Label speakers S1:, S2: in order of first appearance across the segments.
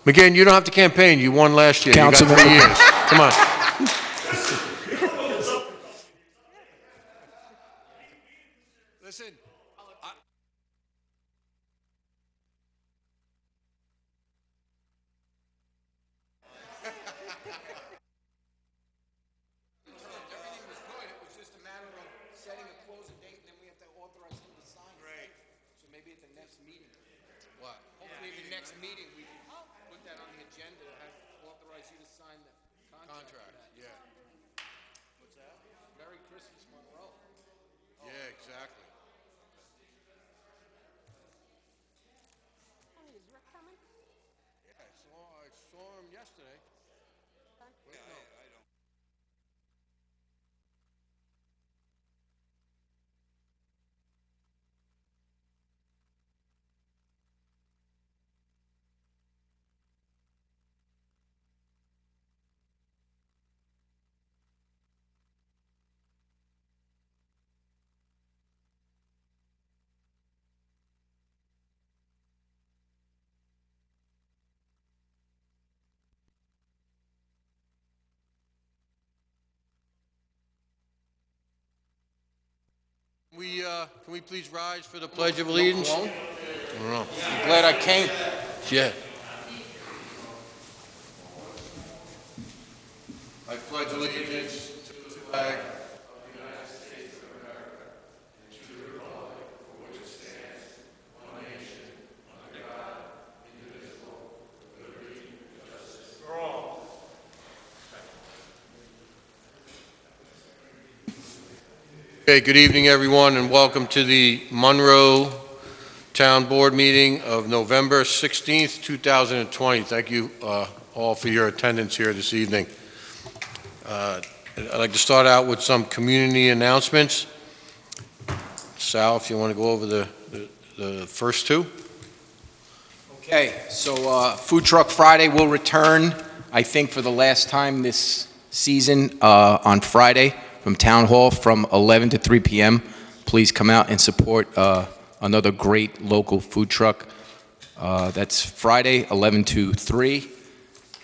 S1: McGinn, you don't have to campaign. You won last year.
S2: Councilman.
S1: You got 3 years. Come on. Listen. Everything was good. It was just a matter of setting a closing date, and then we have to authorize him to sign. Right. So maybe at the next meeting. What? Hopefully, at the next meeting, we can put that on the agenda to have authorize you to sign the contract. Yeah. What's that? Merry Christmas, Monroe. Yeah, exactly.
S3: Hey, is Rick coming?
S1: Yeah, I saw him yesterday. Wait, no. I don't. Can we please rise for the Pledge of Allegiance? I don't know.
S2: I'm glad I came.
S1: Yeah. I pledge allegiance to the flag of the United States of America and to the republic for which it stands, one nation, under God, indivisible, with liberty and justice for all. Okay, good evening, everyone, and welcome to the Monroe Town Board meeting of November 16th, 2020. Thank you all for your attendance here this evening. I'd like to start out with some community announcements. Sal, if you want to go over the first two.
S2: Okay, so Food Truck Friday will return, I think, for the last time this season on Friday from Town Hall from 11 to 3 p.m. Please come out and support another great local food truck. That's Friday, 11 to 3.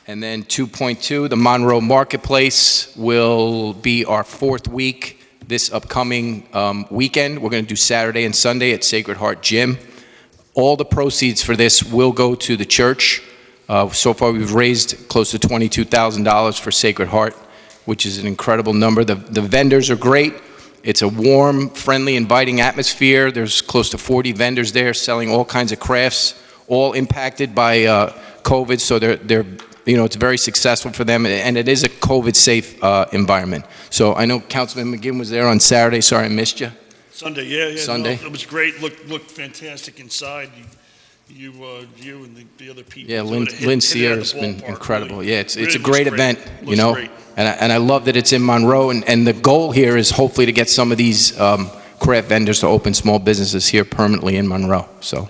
S2: And then 2.2, the Monroe Marketplace will be our 4th week this upcoming weekend. We're going to do Saturday and Sunday at Sacred Heart Gym. All the proceeds for this will go to the church. So far, we've raised close to $22,000 for Sacred Heart, which is an incredible number. The vendors are great. It's a warm, friendly, inviting atmosphere. There's close to 40 vendors there selling all kinds of crafts, all impacted by COVID. So they're it's very successful for them, and it is a COVID-safe environment. So I know Councilman McGinn was there on Saturday. Sorry, I missed you.
S4: Sunday, yeah.
S2: Sunday.
S4: No, it was great. Looked fantastic inside. You and the other people.
S2: Yeah,
S4: sort of
S2: Lynn
S4: hit
S2: Sear
S4: it
S2: has
S4: out of the
S2: been
S4: ballpark,
S2: incredible.
S4: really.
S2: Yeah, it's
S4: Really
S2: a great
S4: looks
S2: event,
S4: Looks great.
S2: And I love that it's in Monroe, and the goal here is hopefully to get some of these craft vendors to open small businesses here permanently in Monroe. So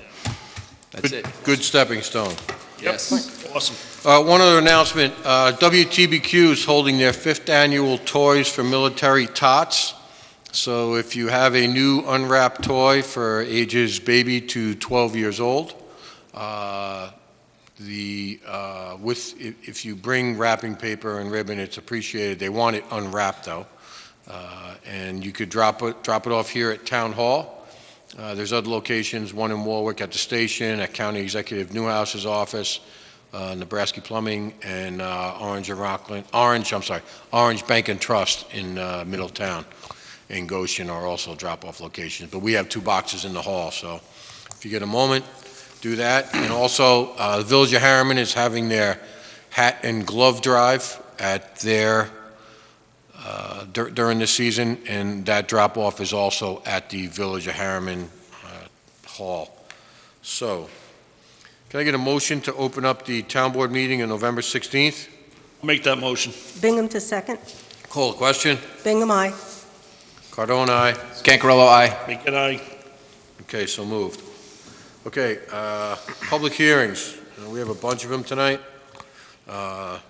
S2: that's it.
S1: Good stepping stone.
S2: Yes.
S4: Awesome.
S1: One other announcement, WTBQ is holding their 5th annual Toys for Military Tots. So if you have a new unwrapped toy for ages baby to 12 years old, if you bring wrapping paper and ribbon, it's appreciated. They want it unwrapped though. And you could drop it off here at Town Hall. There's other locations, one in Warwick at the station, at County Executive Newhouse's office, Nebraska Plumbing, and Orange Bank and Trust in Middletown and Goshen are also drop-off locations. But we have 2 boxes in the hall, so if you get a moment, do that. And also, the Village of Harriman is having their hat and glove drive at their during the season, and that drop-off is also at the Village of Harriman Hall. So, can I get a motion to open up the town board meeting on November 16th?
S4: Make that motion.
S3: Bingham to second.
S1: Call the question.
S3: Bingham, aye.
S1: Cardone, aye.
S2: Cancarello, aye.
S4: Make it aye.
S1: Okay, so moved. Okay, public hearings. We have a bunch of them tonight.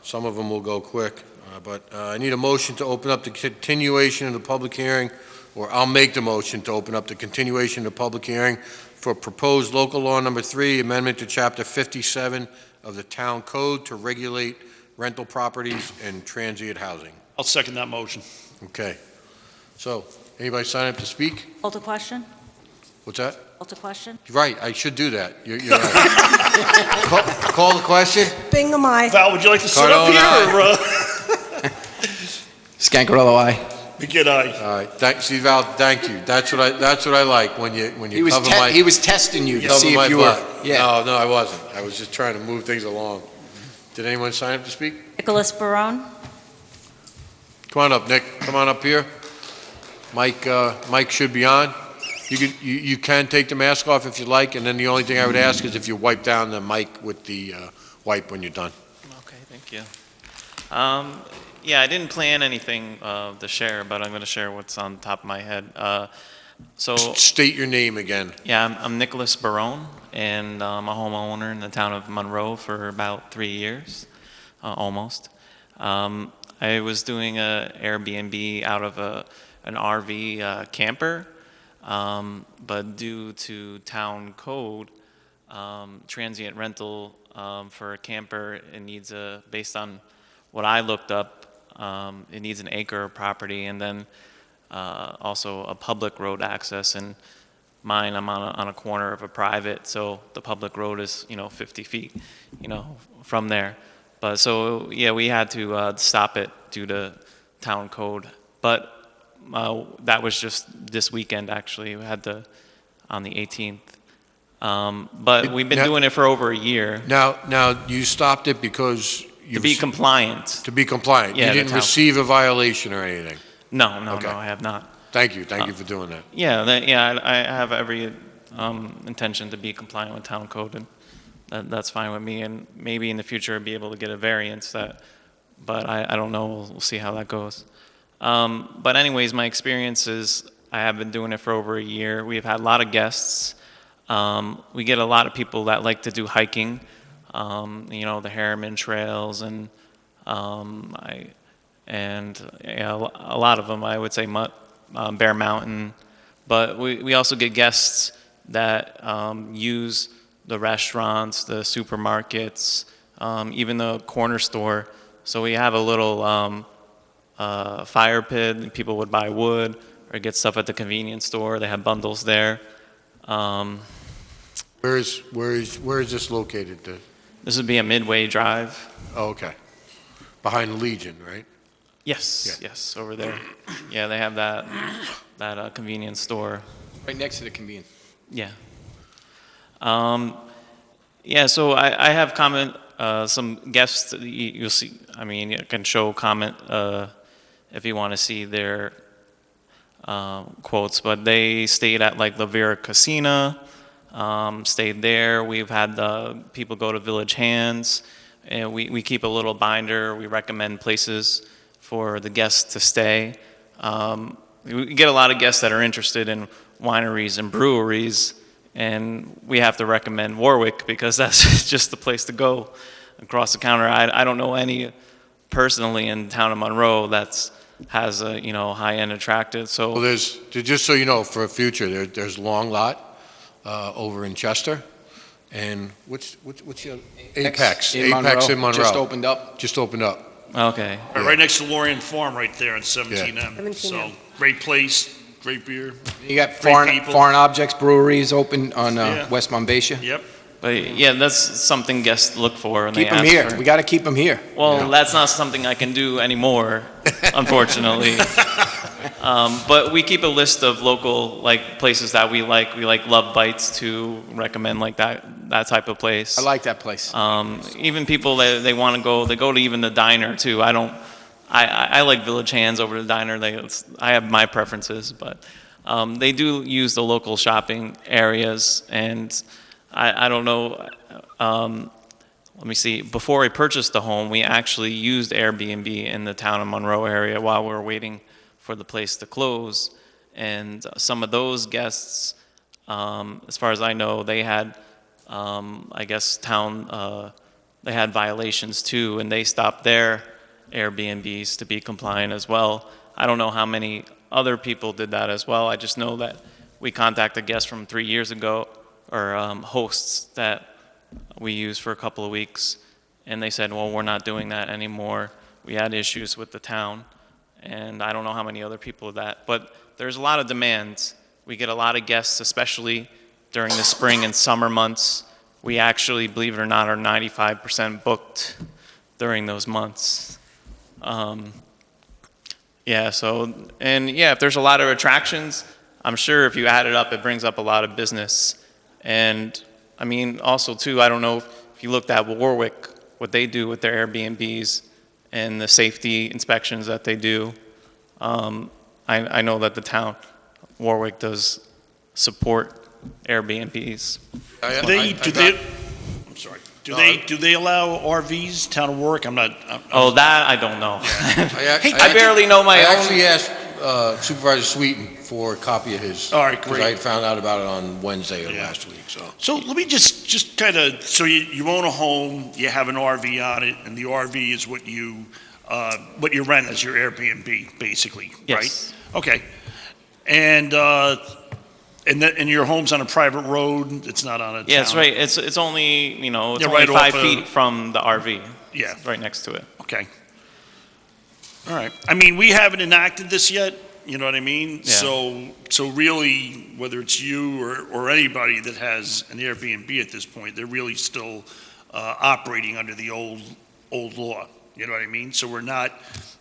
S1: Some of them will go quick, but I need a motion to open up the continuation of the public hearing, or I'll make the motion to open up the continuation of the public hearing for proposed local law number 3, amendment to chapter 57 of the town code to regulate rental properties and transient housing.
S4: I'll second that motion.
S1: Okay. So, anybody sign up to speak?
S3: Call to question?
S1: What's that?
S3: Call to question?
S1: You're right, I should do that. You're right. Call the question?
S3: Bingham, aye.
S4: Val, would you like to sit up
S1: Cardone,
S4: here, or,
S2: Scancarello, aye.
S4: Begin aye.
S1: All right, see, Val, thank you. That's what I like, when you cover my...
S2: He was testing you to
S1: cover
S2: see
S1: my
S2: if you
S1: butt.
S2: were, yeah.
S1: No, I wasn't. I was just trying to move things along. Did anyone sign up to speak?
S3: Nicholas Barone?
S1: Come on up, Nick. Come on up here. Mike should be on. You can take the mask off if you like, and then the only thing I would ask is if you wipe down the mic with the wipe when you're done.
S5: Okay, thank you. Yeah, I didn't plan anything to share, but I'm going to share what's on top of my head. So,
S1: State your name again.
S5: yeah, I'm Nicholas Barone, and I'm a homeowner in the town of Monroe for about 3 years, almost. I was doing a Airbnb out of an RV camper, but due to town code, transient rental for a camper, it needs based on what I looked up, it needs an acre of property, and then also a public road access. And mine, I'm on a corner of a private, so the public road is 50 feet, from there. But so yeah, we had to stop it due to town code. But that was just this weekend, actually. We had on the 18th. But we've been doing it for over a year.
S1: Now you stopped it because
S5: To be compliant.
S1: To be compliant.
S5: Yeah,
S1: You
S5: the
S1: didn't
S5: town.
S1: receive a violation or anything.
S5: No,
S1: Okay.
S5: I have not.
S1: Thank you for doing that.
S5: Yeah, I have every intention to be compliant with town code, and that's fine with me. And maybe in the future I'll be able to get a variance but I don't know. We'll see how that goes. But anyways, my experience is I have been doing it for over a year. We've had a lot of guests. We get a lot of people that like to do hiking, the Harriman trails, and a lot of them, I would say, Bear Mountain. But we also get guests that use the restaurants, the supermarkets, even the corner store. So we have a little fire pit, and people would buy wood or get stuff at the convenience store. They have bundles there.
S1: Where is this located?
S5: This would be a Midway Drive.
S1: Oh, okay. Behind the Legion, right?
S5: Yes, over there. Yeah, they have that convenience store.
S2: Right next to the convenience.
S5: Yeah. So I have some guests that you'll see. I mean, you can show comment if you want to see their quotes, but they stayed at like La Vera Casina, stayed there. We've had people go to Village Hands, and we keep a little binder. We recommend places for the guests to stay. We get a lot of guests that are interested in wineries and breweries, and we have to recommend Warwick because that's just the place to go across the counter. I don't know any personally in the town of Monroe has a high-end attractive. So
S1: Well, just so you know, for a future, there's Long Lot over in Chester, and what's the other? Apex in Monroe.
S2: Just opened up.
S1: Just opened up.
S5: okay.
S4: Right next to Lorien Farm, right there on 17M.
S3: Yeah. 17M.
S4: So, great place, great beer.
S2: You got
S4: Great people.
S2: foreign objects breweries open on
S4: Yeah.
S2: West Monbassia.
S4: Yep.
S5: But yeah, that's something guests look for. And
S2: Keep
S5: they
S2: them
S5: ask
S2: here.
S5: for.
S2: We got to keep them here.
S5: Well, that's not something I can do anymore, unfortunately. But we keep a list of local places that we like. We like Love Bites to recommend that type of place.
S2: I like that place.
S5: Even people that they want to go, they go to even the diner too. I like Village Hands over the diner. I have my preferences, but they do use the local shopping areas. And I don't know. Let me see. Before I purchased the home, we actually used Airbnb in the town of Monroe area while we were waiting for the place to close. And some of those guests, as far as I know, they had, I guess, they had violations too, and they stopped their Airbnbs to be compliant as well. I don't know how many other people did that as well. I just know that we contacted guests from 3 years ago, or hosts that we used for a couple of weeks, and they said, well, we're not doing that anymore. We had issues with the town, and I don't know how many other people that, but there's a lot of demands. We get a lot of guests, especially during the spring and summer months. We actually, believe it or not, are 95% booked during those months. Yeah, so, and yeah, if there's a lot of attractions, I'm sure if you add it up, it brings up a lot of business. And I mean, also too, I don't know if you looked at Warwick, what they do with their Airbnbs and the safety inspections that they do. I know that the town, Warwick, does support Airbnbs.
S4: I'm sorry. Do they allow RVs, town of Warwick?
S5: Oh, that I don't know.
S1: I
S5: barely know my
S1: I
S5: own.
S1: actually asked Supervisor Sweeten for a copy of his.
S4: All right,
S1: Because
S4: great.
S1: I had found out about it on Wednesday of
S4: Yeah.
S1: last week, so.
S4: So let me just kind of, so you own a home, you have an RV on it, and the RV is what you rent as your Airbnb, basically, right?
S5: Yes.
S4: Okay. And your home's on a private road, it's not on a town?
S5: Yeah, that's right. It's only, it's
S4: Yeah,
S5: only
S4: right
S5: 5
S4: off
S5: feet from the RV.
S4: Yeah.
S5: It's right next to it.
S4: Okay. All right. I mean, we haven't enacted this yet, you know what I mean?
S5: Yeah.
S4: So really, whether it's you or anybody that has an Airbnb at this point, they're really still operating under the old law, you know what I mean? So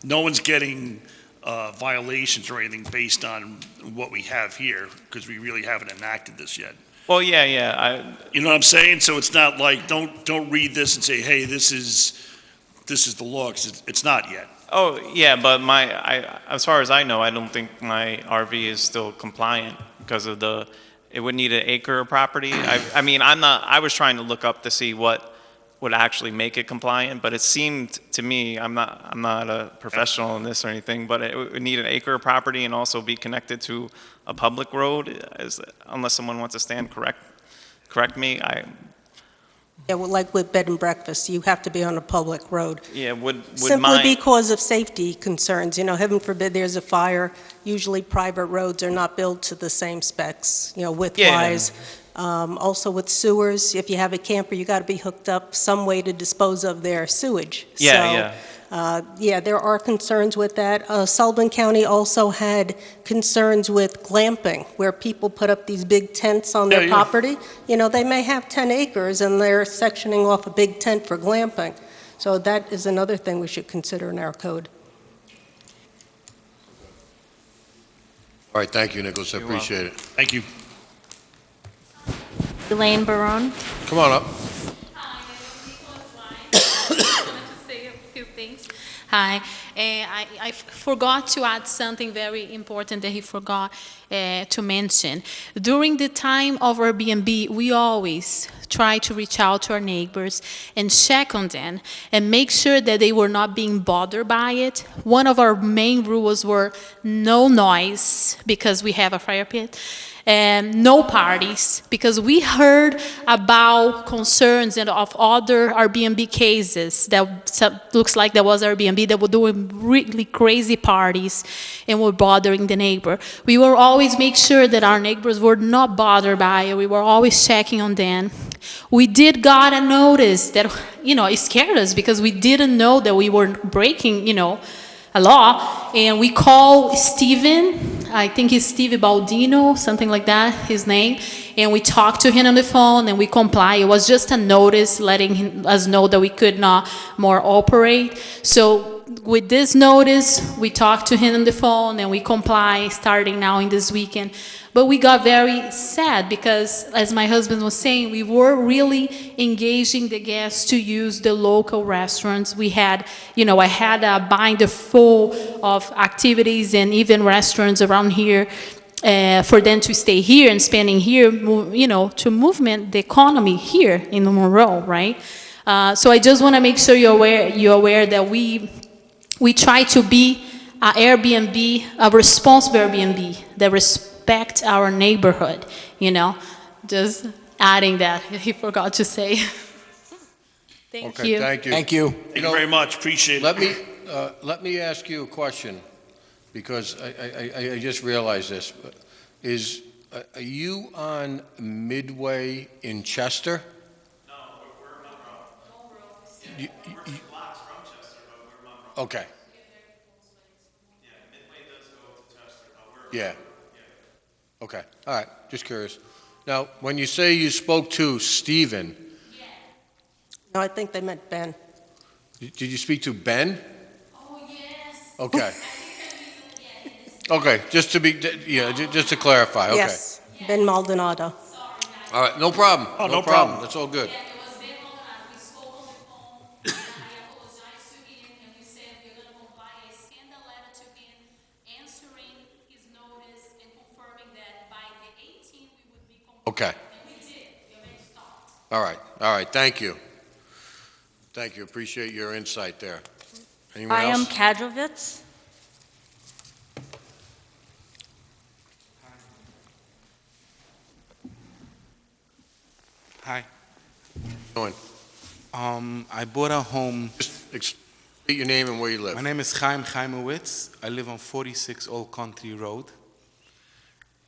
S4: no one's getting violations or anything based on what we have here, because we really haven't enacted this yet.
S5: Well, yeah.
S4: You know what I'm saying? So it's not like, don't read this and say, hey, this is the law, because it's not yet.
S5: Oh, yeah, but as far as I know, I don't think my RV is still compliant because of it would need an acre of property. I mean, I was trying to look up to see what would actually make it compliant, but it seemed to me, I'm not a professional in this or anything, but it would need an acre of property and also be connected to a public road, unless someone wants to stand correct me.
S3: Yeah, well, like with bed and breakfast, you have to be on a public road.
S5: Yeah, would
S3: Simply
S5: mine,
S3: because of safety concerns. Heaven forbid there's a fire. Usually private roads are not built to the same specs, width-wise. Also with sewers, if you have a camper, you got to be hooked up some way to dispose of their sewage.
S5: Yeah.
S3: Yeah, there are concerns with that. Sullivan County also had concerns with glamping, where people put up these big tents on their
S4: Yeah.
S3: property. They may have 10 acres and they're sectioning off a big tent for glamping. So that is another thing we should consider in our code.
S1: All right, thank you, Nicholas, I
S5: You're
S1: appreciate it.
S4: Thank you.
S3: Elaine Barone.
S1: Come on up.
S6: Hi, I wanted to say a few things. Hi, I forgot to add something very important that he forgot to mention. During the time of Airbnb, we always try to reach out to our neighbors and check on them and make sure that they were not being bothered by it. One of our main rules were no noise, because we have a fire pit. And no parties, because we heard about concerns and of other Airbnb cases that looks like there was Airbnb that were doing really crazy parties and were bothering the neighbor. We will always make sure that our neighbors were not bothered by it. We were always checking on them. We did got a notice that, it scared us because we didn't know that we were breaking, a law, and we call Steven, I think it's Steve Baldino, something like that, his name, and we talked to him on the phone and we comply. It was just a notice letting us know that we could not more operate. So with this notice, we talked to him on the phone and we comply starting now in this weekend. But we got very sad because, as my husband was saying, we were really engaging the guests to use the local restaurants. We had, I had a binder full of activities and even restaurants around here for them to stay here and spending here, to movement the economy here in Monroe, right? So I just want to make sure you're aware that we try to be an Airbnb, a responsible Airbnb that respect our neighborhood, just adding that he forgot to say. Thank
S1: Okay,
S6: you.
S1: thank you.
S2: Thank you.
S4: Thank you very much, appreciate it.
S1: Let me ask you a question, because I just realized this. Are you on Midway in Chester?
S5: No,
S1: you- Okay. Yeah. Okay, all right, just curious. Now, when you say you spoke to Stephen,
S3: No, I think they meant Ben.
S1: did you speak to Ben?
S6: Oh, yes.
S1: Okay. Okay, just to be, just to clarify, okay.
S3: Yes, Ben Maldonado.
S1: All right, no problem,
S4: Oh,
S1: no
S4: no
S1: problem,
S4: problem.
S1: that's all good.
S6: Yeah, it was Ben Maldonado. We spoke on the phone, and I apologized to him, and we said we're gonna comply. I sent a letter to him answering his notice and confirming that by the 18th we would be compliant.
S1: Okay.
S6: And we did. We already stopped.
S1: All right, thank you. Thank you, appreciate your insight there. Anyone
S7: I am
S1: else?
S7: Kadrovitz.
S8: Hi.
S1: Doing?
S8: I bought a home.
S1: Just state your name and where you
S8: My
S1: live.
S8: name is Chaim Chaimowitz. I live on 46 Old Country Road.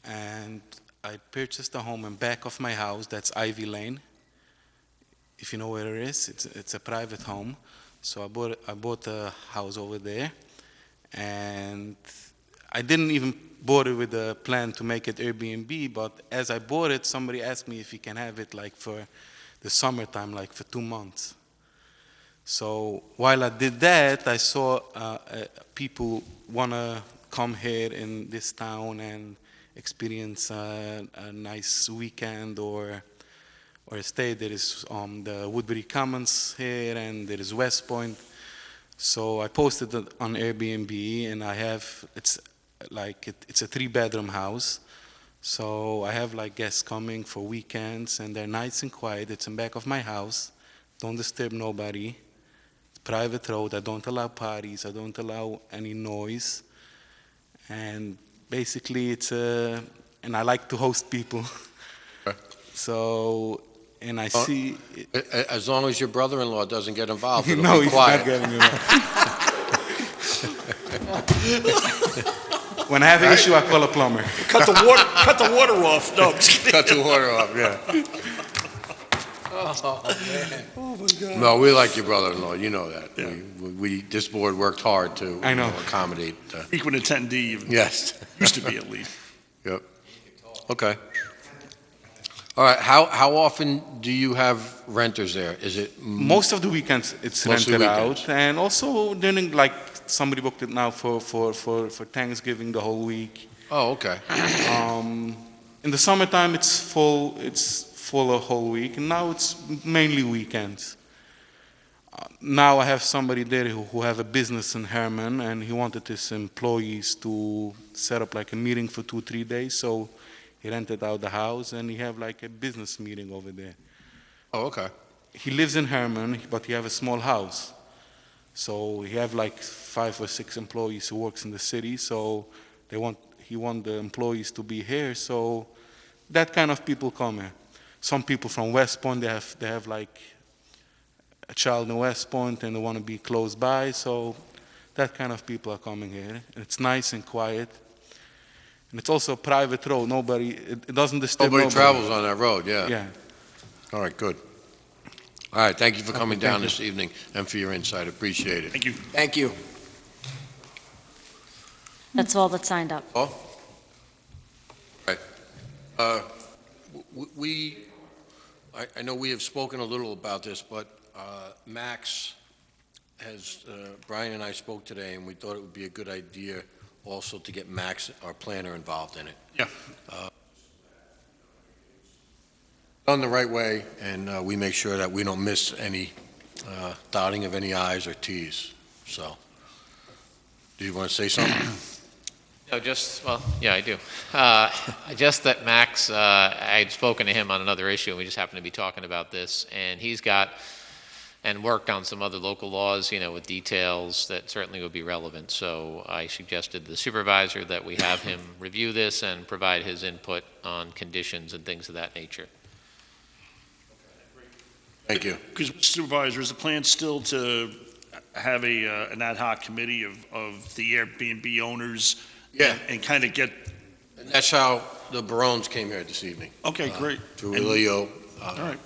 S8: And I purchased a home in back of my house. That's Ivy Lane. If you know where it is, it's a private home. So I bought a house over there. And I didn't even bought it with a plan to make it Airbnb, but as I bought it, somebody asked me if he can have it like for the summertime, like for 2 months. So while I did that, I saw people want to come here in this town and experience a nice weekend or a stay. There is the Woodbury Commons here, and there is West Point. So I posted it on Airbnb, and I have, it's a 3-bedroom house. So I have like guests coming for weekends, and they're nice and quiet. It's in back of my house. Don't disturb nobody. It's private road. I don't allow parties. I don't allow any noise. And basically and I like to host people.
S1: Okay.
S8: So, and I see.
S1: As long as your brother-in-law doesn't get involved, it'll
S8: No,
S1: be
S8: he's
S1: quiet.
S8: not getting involved. When I have an issue, I call a plumber.
S4: Cut the water off. No, I'm just kidding.
S1: Cut the water off, yeah.
S4: Oh, my God.
S1: No, we like your brother-in-law, you know that.
S4: Yeah.
S1: This board worked hard to
S8: I know.
S1: accommodate.
S4: Frequent attendee,
S1: Yes.
S4: used to be at least.
S1: Yep. Okay. All right, how often do you have renters there? Is it?
S8: Most of the weekends it's
S1: Most of the
S8: rented
S1: weekends.
S8: out, and also during like somebody booked it now for Thanksgiving the whole week.
S1: Oh, okay.
S8: In the summertime it's full a whole week, and now it's mainly weekends. Now I have somebody there who have a business in Herman, and he wanted his employees to set up like a meeting for 2-3 days, so he rented out the house, and he have like a business meeting over there.
S1: Oh, okay.
S8: He lives in Herman, but he have a small house. So he have like 5 or 6 employees who works in the city, so he want the employees to be here, so that kind of people come here. Some people from West Point, they have like a child in West Point and they want to be close by, so that kind of people are coming here. And it's nice and quiet. And it's also a private road. It doesn't disturb
S1: Nobody
S8: nobody.
S1: travels on that road, yeah.
S8: Yeah.
S1: All right, good. All right, thank you for coming
S8: Okay,
S1: down
S8: thank
S1: this evening and for your insight, appreciate it.
S4: Thank you.
S2: Thank you.
S7: That's all that signed up.
S1: Oh? Right. I know we have spoken a little about this, but Max Brian and I spoke today, and we thought it would be a good idea also to get Max, our planner, involved in it.
S4: Yeah.
S1: Done the right way, and we make sure that we don't miss any dotting of any i's or t's. So, do you want to say something?
S9: No, yeah, I do. Just that Max, I had spoken to him on another issue, and we just happened to be talking about this, and he's got and worked on some other local laws, with details that certainly would be relevant. So I suggested to the supervisor that we have him review this and provide his input on conditions and things of that nature.
S1: Thank you.
S4: Because Supervisor, is the plan still to have an ad hoc committee of the Airbnb owners?
S1: Yeah.
S4: And kind of get,
S1: And that's how the Barones came here this evening.
S4: okay, great.
S1: Through Leo,
S4: All right.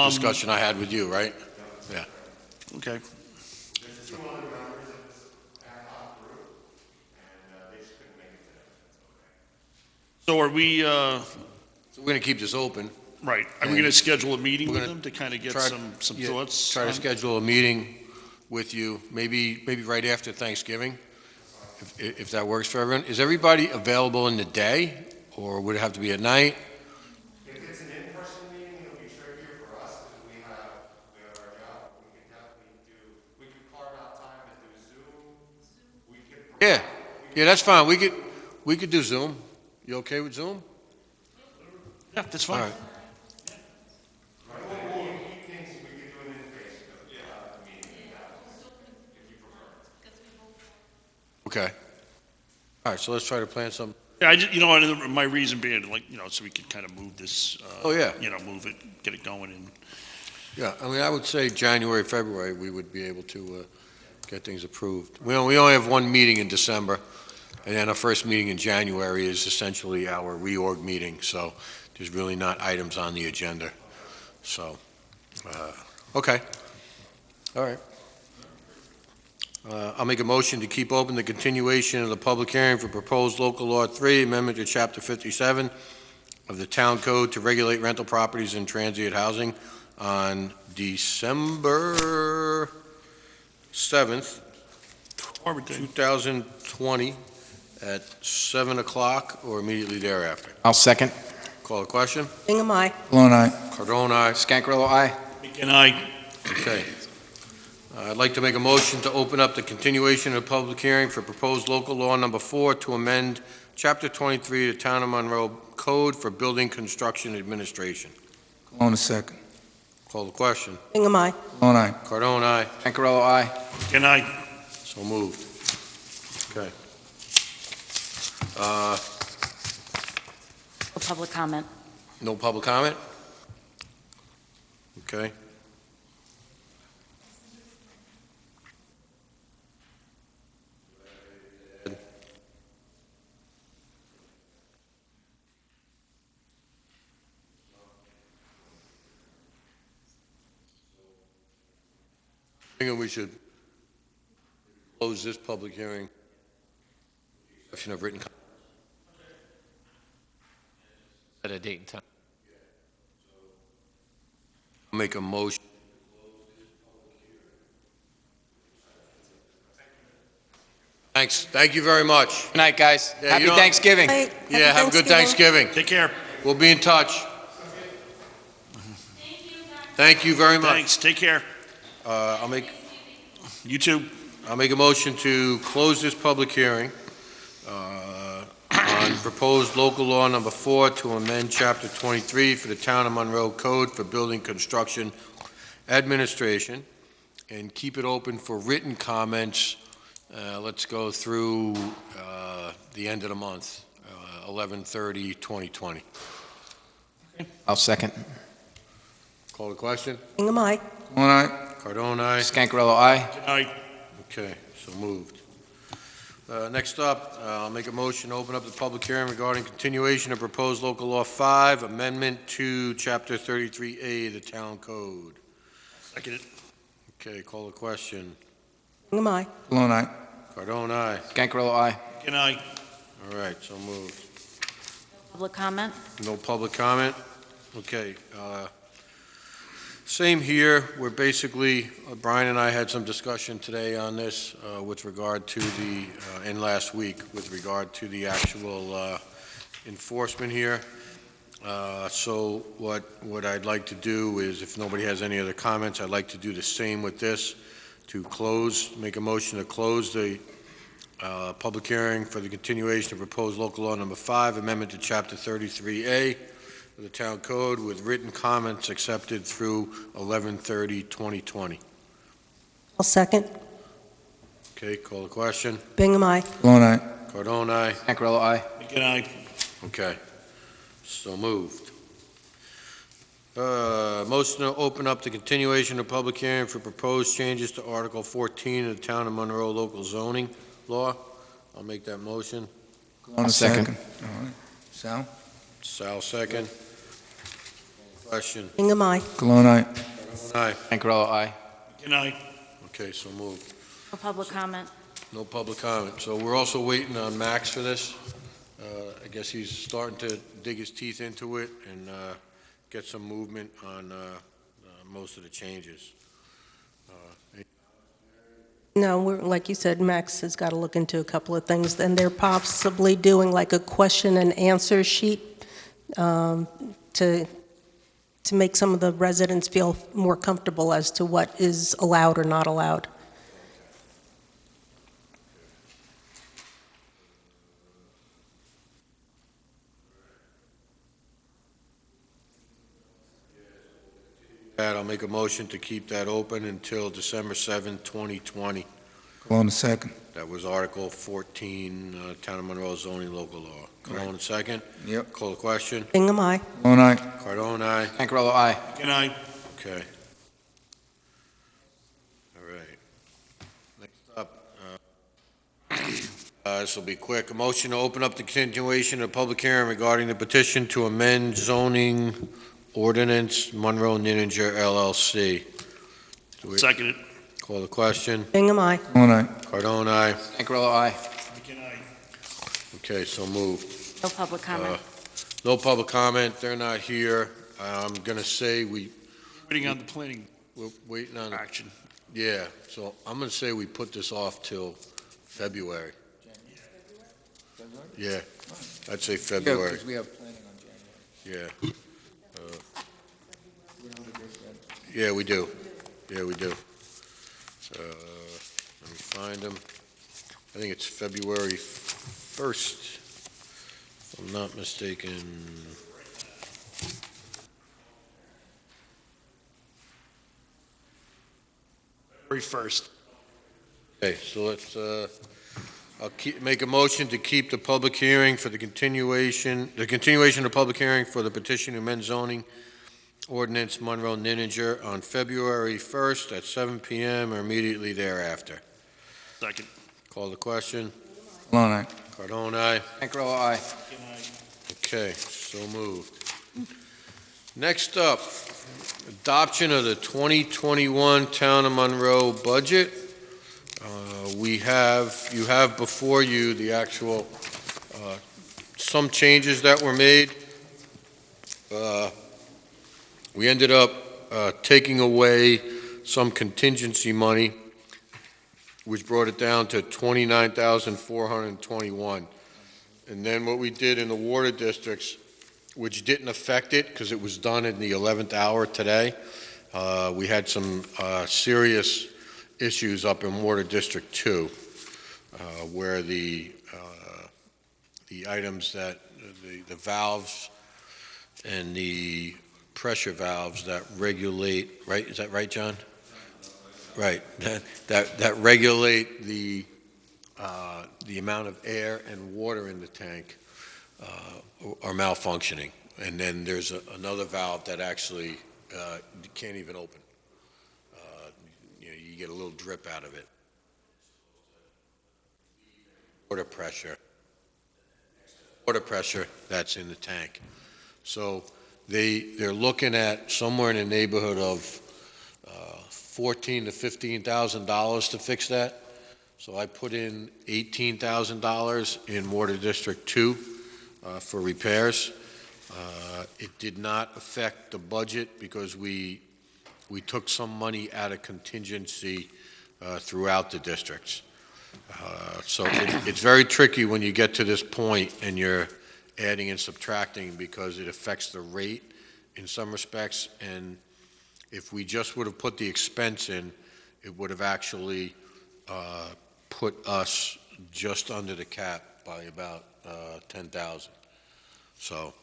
S1: discussion I had with you, right?
S4: Okay. So are we,
S1: So we're going to keep this open.
S4: right, are we going to schedule a meeting
S1: We're
S4: with
S1: gonna
S4: them to kind of get
S1: try-
S4: some
S1: yeah,
S4: thoughts?
S1: Try to
S4: on-
S1: schedule a meeting with you, maybe right after Thanksgiving, if that works for everyone. Is everybody available in the day, or would it have to be at night?
S10: If it's an in-person meeting, it'll be trickier for us because we have our job. We can definitely we could carve out time and do Zoom. We could.
S1: Yeah, that's fine. We could do Zoom. You okay with Zoom?
S4: Yeah, that's
S1: All
S4: fine.
S1: right.
S10: Meetings, we could do it in face meeting.
S1: Okay. All right, so let's try to plan something.
S4: Yeah, you know, and my reason being, like, you know, so we could kind of move this.
S1: Oh, yeah.
S4: You know, move it, get it going, and
S1: Yeah, I mean, I would say January, February, we would be able to get things approved. We only have one meeting in December, and then our first meeting in January is essentially our reorg meeting, so there's really not items on the agenda. So, okay. All right. I'll make a motion to keep open the continuation of the public hearing for proposed local law 3, amendment to chapter 57 of the town code to regulate rental properties and transient housing on December 7th,
S4: Arbor Day.
S1: 2020, at 7 o'clock or immediately thereafter.
S2: I'll second.
S1: Call the question?
S3: Hingham, aye.
S8: Cologne, aye.
S1: Cardone, aye.
S2: Scancarello, aye.
S4: And I,
S1: Okay. I'd like to make a motion to open up the continuation of the public hearing for proposed local law number 4 to amend Chapter 23 of the Town of Monroe Code for Building Construction Administration.
S8: Cologne, second.
S1: Call the question.
S3: Hingham, aye.
S8: Cologne, aye.
S1: Cardone, aye.
S2: Scancarello, aye.
S4: and I,
S1: So moved. Okay.
S7: No public comment.
S1: No public comment? Okay. I think we should close this public hearing. Section of written.
S9: At a date and time.
S1: Make a motion. Thanks. Thank you very much.
S2: Good night, guys.
S1: Yeah,
S2: Happy
S1: you don't-
S2: Thanksgiving.
S3: Aye.
S1: Yeah,
S3: Happy
S1: have a good Thanksgiving.
S4: take care.
S1: We'll be in touch. Thank you very much.
S4: Thanks, take care.
S1: I'll make a motion to close this public hearing on proposed local law number 4 to amend Chapter 23 for the Town of Monroe Code for Building Construction Administration, and keep it open for written comments. Let's go through the end of the month, 11/30/2020.
S2: I'll second.
S1: Call the question?
S3: Hingham, aye.
S8: Cologne, aye.
S1: Cardone, aye.
S2: Scancarello, aye.
S4: and I,
S1: Okay, so moved. Next up, I'll make a motion to open up the public hearing regarding continuation of proposed local law 5, amendment to Chapter 33A of the Town Code.
S4: second it.
S1: Okay, call the question.
S3: Hingham, aye.
S8: Cologne, aye.
S1: Cardone, aye.
S2: Scancarello, aye.
S4: And I,
S1: All right, so moved.
S7: Public comment.
S1: No public comment? Okay. Same here. We're basically, Brian and I had some discussion today on this with regard to the, and last week, with regard to the actual enforcement here. So what I'd like to do is, if nobody has any other comments, I'd like to do the same with this, to close, make a motion to close the public hearing for the continuation of proposed local law number 5, amendment to Chapter 33A of the Town Code with written comments accepted through 11/30/2020.
S3: I'll second.
S1: Okay, call the question.
S3: Hingham, aye.
S8: Cologne, aye.
S1: Cardone, aye.
S2: Scancarello, aye.
S4: and I,
S1: Okay, so moved. Motion to open up the continuation of public hearing for proposed changes to Article 14 of the Town of Monroe local zoning law. I'll make that motion.
S8: Cologne,
S2: I'll second.
S8: All right. Sal?
S1: Sal, second. Question.
S3: Hingham, aye.
S8: Cologne, aye.
S1: Aye.
S2: Scancarello, aye.
S4: and I,
S1: Okay, so moved.
S7: No public comment.
S1: No public comment. So we're also waiting on Max for this. I guess he's starting to dig his teeth into it and get some movement on most of the changes.
S3: No, like you said, Max has got to look into a couple of things, and they're possibly doing like a question and answer sheet to make some of the residents feel more comfortable as to what is allowed or not allowed.
S1: I'll make a motion to keep that open until December 7th, 2020.
S11: Cologne, second.
S1: That was Article 14, Town of Monroe zoning local law. Cologne, second.
S11: Yep.
S1: Call the question.
S3: Bingham, aye.
S11: Cologne, aye.
S1: Cardone, aye.
S2: Pancarello, aye.
S4: Good night.
S1: Okay. All right. Next up, this will be quick. A motion to open up the continuation of public hearing regarding the petition to amend zoning ordinance Monroe Nininger LLC. Do we
S4: Second it.
S1: call the question?
S3: Bingham, aye.
S11: Cologne, aye.
S1: Cardone, aye.
S2: Pancarello, aye.
S4: Good night.
S1: Okay, so moved.
S7: No public comment.
S1: No public comment. They're not here. I'm going to say
S4: Waiting on the planning
S1: we're waiting on,
S4: action.
S1: yeah, so I'm going to say we put this off till February. Yeah, I'd say February.
S11: Because we have planning on January.
S1: Yeah. Yeah, we do. Yeah, we do. Let me find them. I think it's February 1st, if I'm not mistaken.
S4: February 1st.
S1: Okay, so let's, make a motion to keep the public hearing for the continuation of the public hearing for the petition to amend zoning ordinance Monroe Nininger on February 1st at 7 PM or immediately thereafter.
S4: Second.
S1: Call the question.
S11: Cologne, aye.
S1: Cardone, aye.
S2: Pancarello, aye.
S4: Good night.
S1: Okay, so moved. Next up, adoption of the 2021 Town of Monroe budget. You have before you the actual, some changes that were made. We ended up taking away some contingency money, which brought it down to $29,421. And then what we did in the water districts, which didn't affect it because it was done in the 11th hour today, we had some serious issues up in Water District 2, where the items that, the valves and the pressure valves that regulate, right, is that right, John? Right, that regulate the amount of air and water in the tank are malfunctioning. And then there's another valve that actually can't even open. You get a little drip out of it. Water pressure that's in the tank. So they're looking at somewhere in the neighborhood of $14,000 to $15,000 to fix that. So I put in $18,000 in Water District 2 for repairs. It did not affect the budget because we took some money out of contingency throughout the districts. So it's very tricky when you get to this point and you're adding and subtracting because it affects the rate in some respects. And if we just would have put the expense in, it would have actually put us just under the cap by about 10,000. So,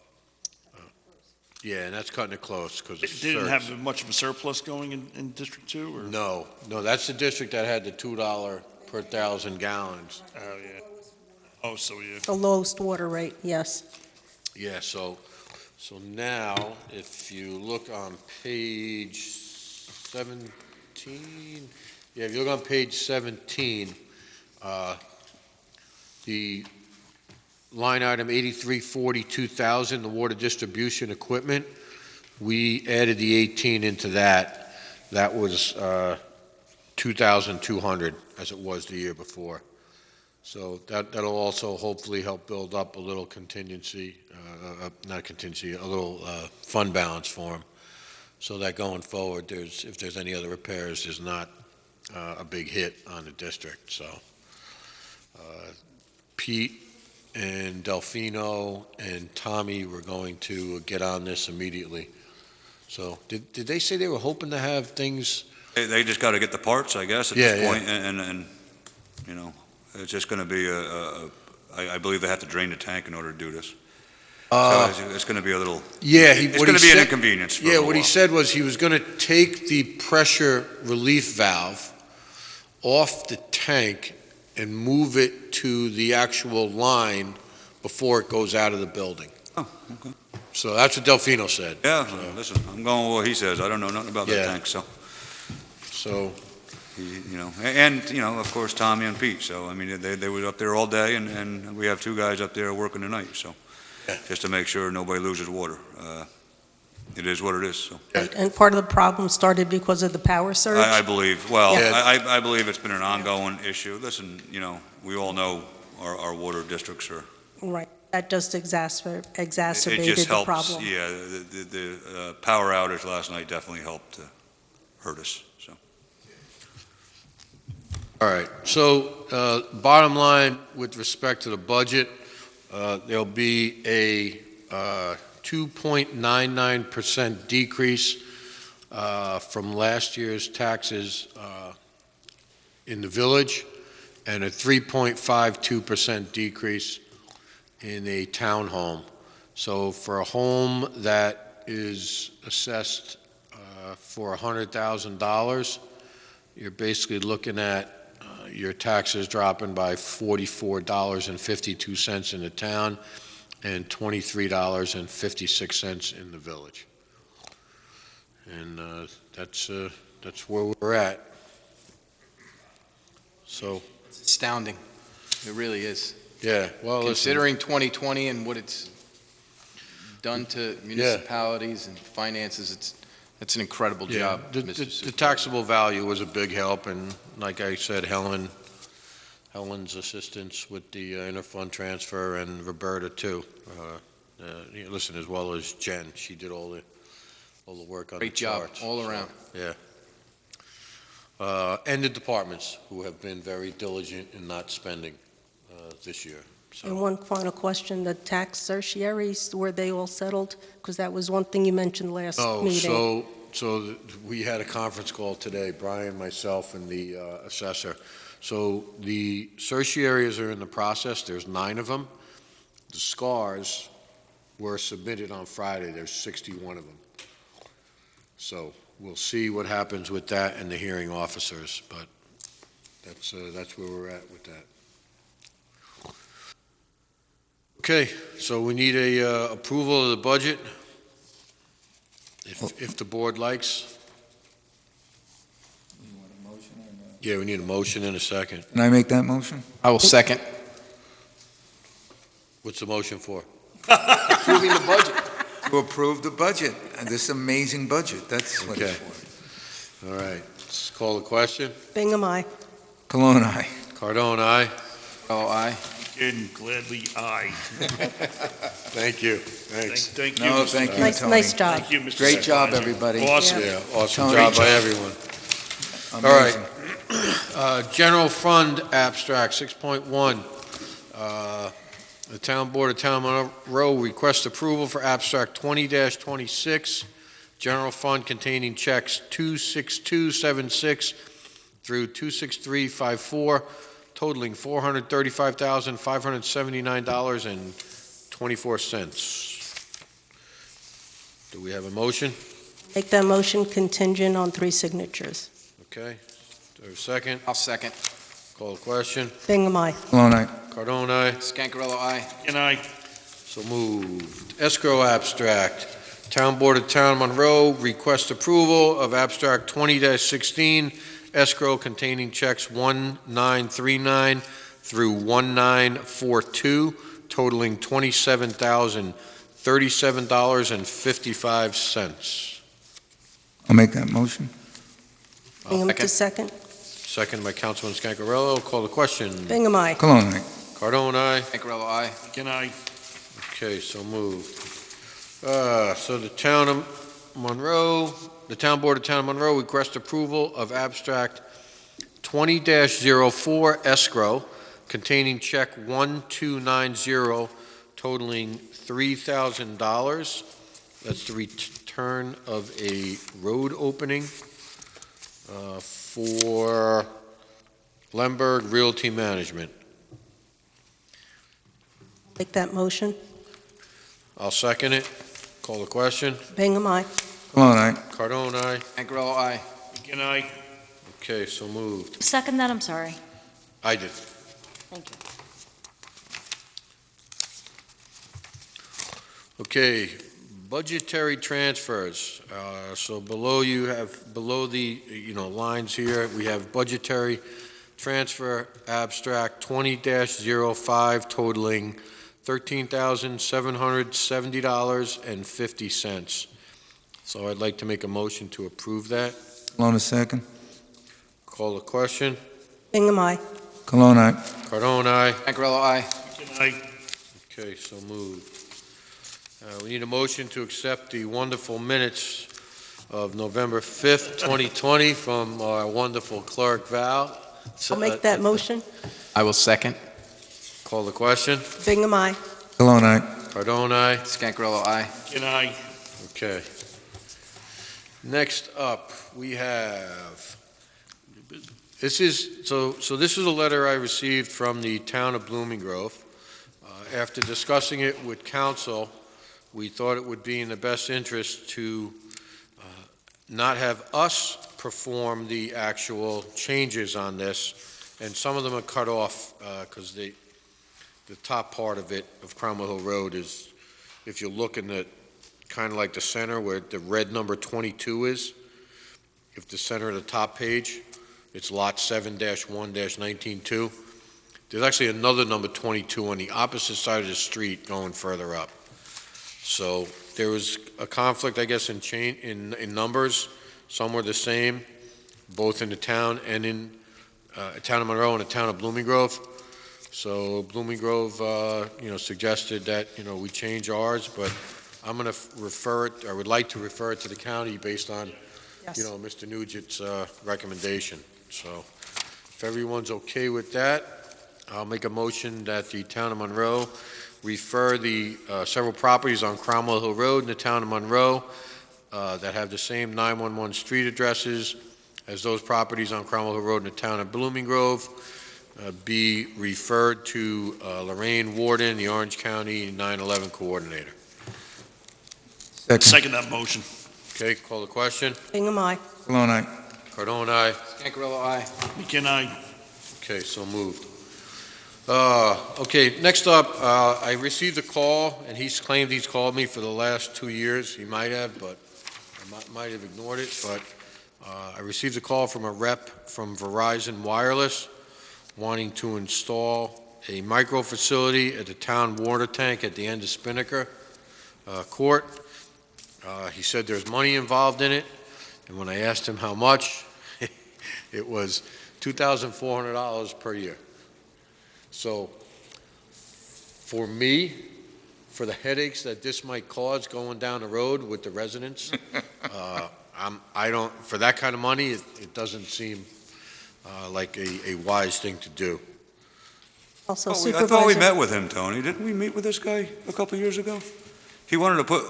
S1: yeah, and that's cutting it close because
S4: It didn't have much of a surplus going in District 2, or?
S1: No, that's the district that had the $2 per 1,000 gallons.
S4: Oh, yeah. Oh, so yeah.
S3: The lowest water rate, yes.
S1: Yeah, so now, if you look on page 17, if you look on page 17, the line item 8342,000, the water distribution equipment, we added the 18 into that. That was 2,200 as it was the year before. So that'll also hopefully help build up a little contingency, not contingency, a little fund balance for them, so that going forward, if there's any other repairs, there's not a big hit on the district. So Pete and Delfino and Tommy were going to get on this immediately. So did they say they were hoping to have things?
S12: They just got to get the parts, I guess, at
S1: Yeah,
S12: this
S1: yeah.
S12: point, and, you know, it's just going to be I believe they have to drain the tank in order to do this. So it's going to be a little,
S1: Yeah,
S12: it's going to be an inconvenience for a
S1: Yeah,
S12: little
S1: what he
S12: while.
S1: said was he was going to take the pressure relief valve off the tank and move it to the actual line before it goes out of the building.
S12: Oh, okay.
S1: So that's what Delfino said.
S12: Yeah, listen, I'm going with what he says. I don't know nothing about that
S1: Yeah.
S12: tank, so,
S1: So,
S12: you know, and, you know, of course, Tommy and Pete. So, I mean, they were up there all day, and we have two guys up there working tonight, so,
S1: Yeah.
S12: just to make sure nobody loses water. It is what it is, so.
S1: Yeah.
S3: And part of the problem started because of the power surge?
S12: I believe, well,
S1: Yeah.
S12: I believe it's been an ongoing issue. Listen, you know, we all know our water districts are,
S3: Right, that just
S12: it
S3: exacerbated
S12: just
S3: the
S12: helps.
S3: problem.
S12: Yeah, the power outage last night definitely helped to hurt us, so.
S1: all right, so bottom line, with respect to the budget, there'll be a 2.99% decrease from last year's taxes in the village, and a 3.52% decrease in a townhome. So for a home that is assessed for $100,000, you're basically looking at your taxes dropping by $44.52 in the town and $23.56 in the village. And that's where we're at. So,
S2: It's astounding. It really is.
S1: yeah, well, listen,
S2: Considering 2020 and what it's done to municipalities and finances, it's an incredible
S1: yeah,
S2: job,
S1: the
S2: Mr.
S1: the
S2: Supervisor.
S1: taxable value was a big help, and like I said, Helen's assistance with the interfund transfer, and Roberta too. Listen, as well as Jen, she did all the work on the
S2: Great job,
S1: charts.
S2: all
S1: So,
S2: around.
S1: Yeah. And the departments, who have been very diligent in not spending this year.
S3: And
S1: So,
S3: one final question, the tax certiaries, were they all settled? Because that was one thing you mentioned last meeting.
S1: we had a conference call today, Brian, myself, and the assessor. So the certiaries are in the process. There's 9 of them. The scars were submitted on Friday. There's 61 of them. So we'll see what happens with that and the hearing officers, but that's where we're at with that. Okay, so we need a approval of the budget, if the board likes. Yeah, we need a motion and a second.
S11: Can I make that motion?
S2: I will second.
S1: What's the motion for?
S2: Approving the budget.
S11: To approve the budget, this amazing budget, that's what it's
S1: Okay.
S11: for.
S1: All right, let's call the question.
S3: Bingham, aye.
S11: Cologne, aye.
S1: Cardone, aye.
S2: Oh, aye.
S4: And gladly, aye.
S1: Thank you. Thanks.
S4: Thank you.
S11: No,
S4: Mr.
S11: thank you,
S3: Nice,
S11: Tony.
S3: nice job.
S4: Thank you, Mr.
S2: Great job,
S4: Supervisor.
S2: everybody.
S4: Awesome.
S1: Yeah, awesome
S11: Tony.
S1: job by
S4: Great job.
S1: everyone. All right.
S11: Amazing.
S1: General fund abstract, 6.1. The Town Board of Town Monroe requests approval for abstract 20-26, general fund containing checks 26276 through 26354, totaling $435,579.24. Do we have a motion?
S3: Make that motion contingent on 3 signatures.
S1: Okay. Do we have a second?
S2: I'll second.
S1: Call the question.
S3: Bingham, aye.
S11: Cologne, aye.
S1: Cardone, aye.
S2: Scancarello, aye.
S4: And I,
S1: So moved. Escrow abstract. Town Board of Town Monroe requests approval of abstract 20-16, escrow containing checks 1939 through 1942, totaling $27,037.55.
S11: I'll make that motion.
S3: Bingham to
S2: Second.
S3: second.
S1: second by Councilman Scancarello. Call the question.
S3: Bingham, aye.
S11: Cologne, aye.
S1: Cardone, aye.
S2: Scancarello, aye.
S4: Can I,
S1: Okay, so moved. So the town of Monroe, the town board of town of Monroe requests approval of abstract 20-04 escrow containing check 1290 totaling $3,000. That's the return of a road opening for Lemberg Realty Management.
S3: Make that motion.
S1: I'll second it. Call the question.
S3: Bingham, aye.
S11: Cologne, aye.
S1: Cardone, aye.
S2: Scancarello, aye.
S4: can I,
S1: Okay, so moved.
S7: Second that, I'm sorry.
S1: I did.
S7: Thank you.
S1: Okay, budgetary transfers. So below you have, below the, lines here, we have budgetary transfer abstract 20-05 totaling $13,770.50. So I'd like to make a motion to approve that.
S11: Cologne, a second.
S1: Call the question.
S3: Bingham, aye.
S11: Cologne, aye.
S1: Cardone, aye.
S2: Scancarello, aye.
S4: can I,
S1: Okay, so moved. We need a motion to accept the wonderful minutes of November 5th, 2020 from our wonderful clerk, Val.
S3: I'll make that motion.
S2: I will second.
S1: Call the question.
S3: Bingham, aye.
S11: Cologne, aye.
S1: Cardone, aye.
S2: Scancarello, aye.
S4: can I,
S1: Okay. Next up, we have, this is a letter I received from the town of Blooming Grove. After discussing it with council, we thought it would be in the best interest to not have us perform the actual changes on this, and some of them are cut off because the top part of it, of Cromwell Hill Road, is, if you look in the, kind of like the center where the red number 22 is, if the center of the top page, it's lot 7-1-19-2. There's actually another number 22 on the opposite side of the street going further up. So there was a conflict, I guess, in numbers. Some were the same, both in the town and in town of Monroe and the town of Blooming Grove. So Blooming Grove, suggested that, we change ours, but I'm going to refer it, I would like to refer it to the county based on,
S3: Yes.
S1: Mr. Nugent's recommendation. So if everyone's okay with that, I'll make a motion that the town of Monroe refer the several properties on Cromwell Hill Road in the town of Monroe that have the same 911 street addresses as those properties on Cromwell Hill Road in the town of Blooming Grove be referred to Lorraine Warden, the Orange County 911 coordinator.
S4: second that motion.
S1: Okay, call the question.
S3: Bingham, aye.
S11: Cologne, aye.
S1: Cardone, aye.
S2: Scancarello, aye.
S4: Can I,
S1: Okay, so moved. Okay, next up, I received a call, and he's claimed he's called me for the last 2 years. He might have, but I might have ignored it, but I received a call from a rep from Verizon Wireless wanting to install a micro facility at the town water tank at the end of Spinnaker Court. He said there's money involved in it, and when I asked him how much, it was $2,400 per year. So for me, for the headaches that this might cause going down the road with the residents, for that kind of money, it doesn't seem like a wise thing to do.
S3: Also
S12: I
S3: Supervisor.
S12: thought we met with him, Tony. Didn't we meet with this guy a couple years ago? He wanted to put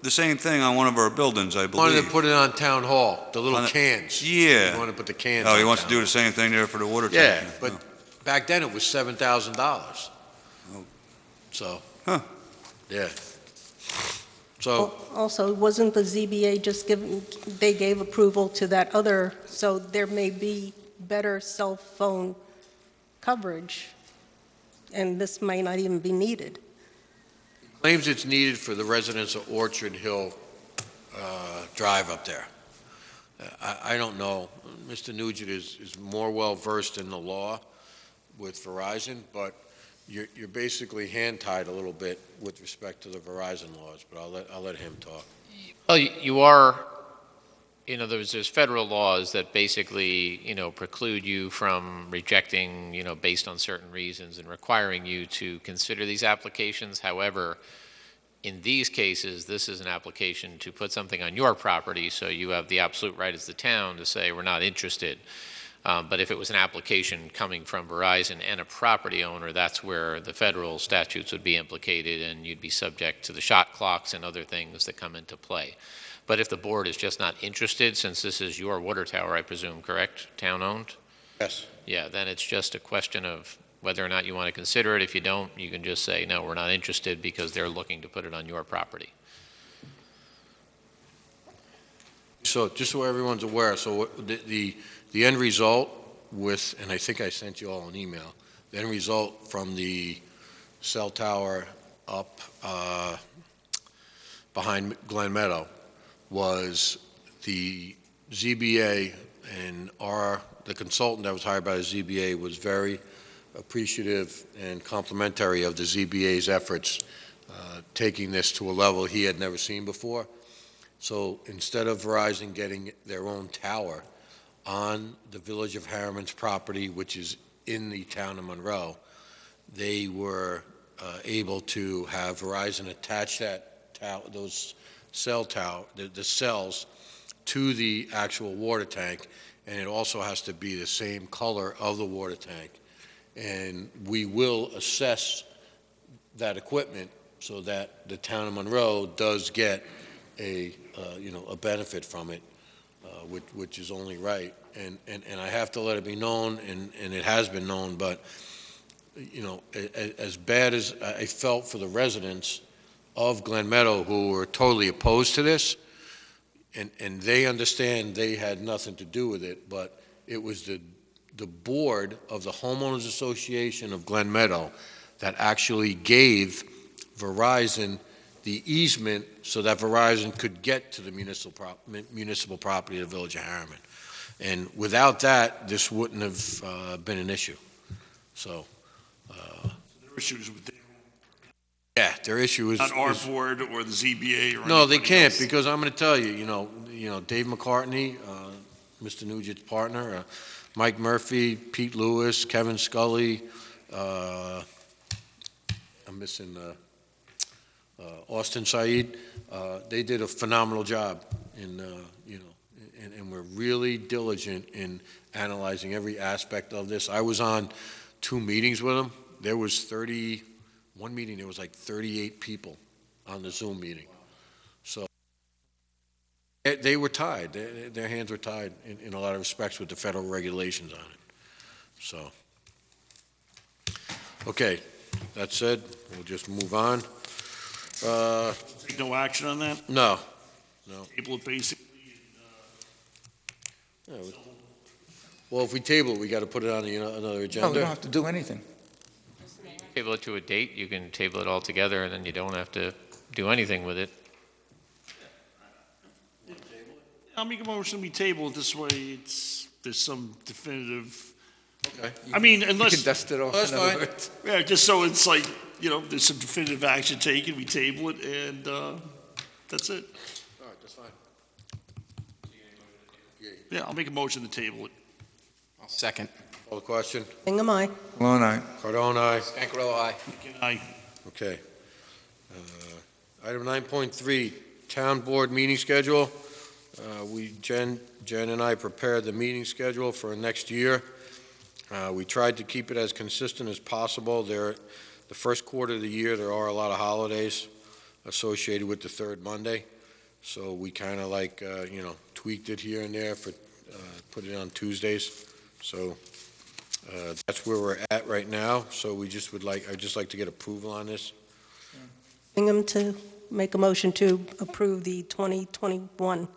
S12: the same thing on one of our buildings, I believe.
S1: Wanted to put it on Town Hall, the little
S12: On the-
S1: cans.
S12: Yeah.
S1: He wanted to put the cans
S12: Oh, he
S1: on
S12: wants to
S1: Town
S12: do the same thing there for the water
S1: Yeah,
S12: tank?
S1: but
S12: Oh.
S1: back then it was $7,000.
S12: Oh.
S1: So,
S12: Huh.
S1: yeah. So,
S3: Also, wasn't the ZBA just they gave approval to that other, so there may be better cell phone coverage, and this may not even be needed.
S1: claims it's needed for the residents of Orchard Hill Drive up there. I don't know. Mr. Nugent is more well-versed in the law with Verizon, but you're basically hand-tied a little bit with respect to the Verizon laws, but I'll let him talk.
S9: Well, you are there's federal laws that basically, preclude you from rejecting, based on certain reasons and requiring you to consider these applications. However, in these cases, this is an application to put something on your property, so you have the absolute right as the town to say, we're not interested. But if it was an application coming from Verizon and a property owner, that's where the federal statutes would be implicated, and you'd be subject to the shot clocks and other things that come into play. But if the board is just not interested, since this is your water tower, I presume, correct? Town-owned?
S1: Yes.
S9: Yeah, then it's just a question of whether or not you want to consider it. If you don't, you can just say, no, we're not interested because they're looking to put it on your property.
S1: So just so everyone's aware, so the end result with, and I think I sent you all an email, the end result from the cell tower up behind Glen Meadow was the ZBA and the consultant that was hired by the ZBA was very appreciative and complimentary of the ZBA's efforts, taking this to a level he had never seen before. So instead of Verizon getting their own tower on the Village of Harriman's property, which is in the town of Monroe, they were able to have Verizon attach those the cells to the actual water tank, and it also has to be the same color of the water tank. And we will assess that equipment so that the town of Monroe does get a benefit from it, which is only right. And I have to let it be known, and it has been known, but, as bad as I felt for the residents of Glen Meadow who were totally opposed to this, and they understand they had nothing to do with it, but it was the board of the Homeowners Association of Glen Meadow that actually gave Verizon the easement so that Verizon could get to the municipal property of the Village of Harriman. And without that, this wouldn't have been an issue. So,
S4: There are issues with the
S1: yeah, their issue is
S4: not our board or the ZBA or
S1: no, they
S4: anybody
S1: can't,
S4: else.
S1: because I'm going to tell you, Dave McCartney, Mr. Nugent's partner, Mike Murphy, Pete Lewis, Kevin Scully, I'm missing Austin Said. They did a phenomenal job and we're really diligent in analyzing every aspect of this. I was on 2 meetings with them. There was one meeting, there was like 38 people on the Zoom meeting. So they were tied. Their hands were tied in a lot of respects with the federal regulations on it. So, okay, that said, we'll just move on.
S4: Take no action on that?
S1: No.
S4: Table it basically.
S1: Well, if we table it, we got to put it on another
S11: No, we
S1: agenda.
S11: don't have to do anything.
S9: Table it to a date, you can table it all together, and then you don't have to do anything with it.
S4: I'll make a motion we table it this way. There's some definitive.
S1: Okay.
S4: I mean,
S11: You
S4: unless
S11: can dust it off,
S1: That's
S11: in other
S1: fine.
S11: words.
S4: yeah, just so it's like there's some definitive action taken. We table it, and that's it.
S1: All right, that's fine.
S4: Yeah, I'll make a motion to table it.
S2: I'll second.
S1: Call the question.
S3: Hingham, aye.
S11: Malone, aye.
S1: Cardone, aye.
S2: Stancarello, aye.
S4: Aye.
S1: Okay. Item 9.3, Town Board meeting schedule. Jen and I prepared the meeting schedule for next year. We tried to keep it as consistent as possible. The first quarter of the year, there are a lot of holidays associated with the third Monday. So we kind of tweaked it here and there put it on Tuesdays. So that's where we're at right now. So I'd just like to get approval on this.
S3: Hingham to make a motion to approve the 2021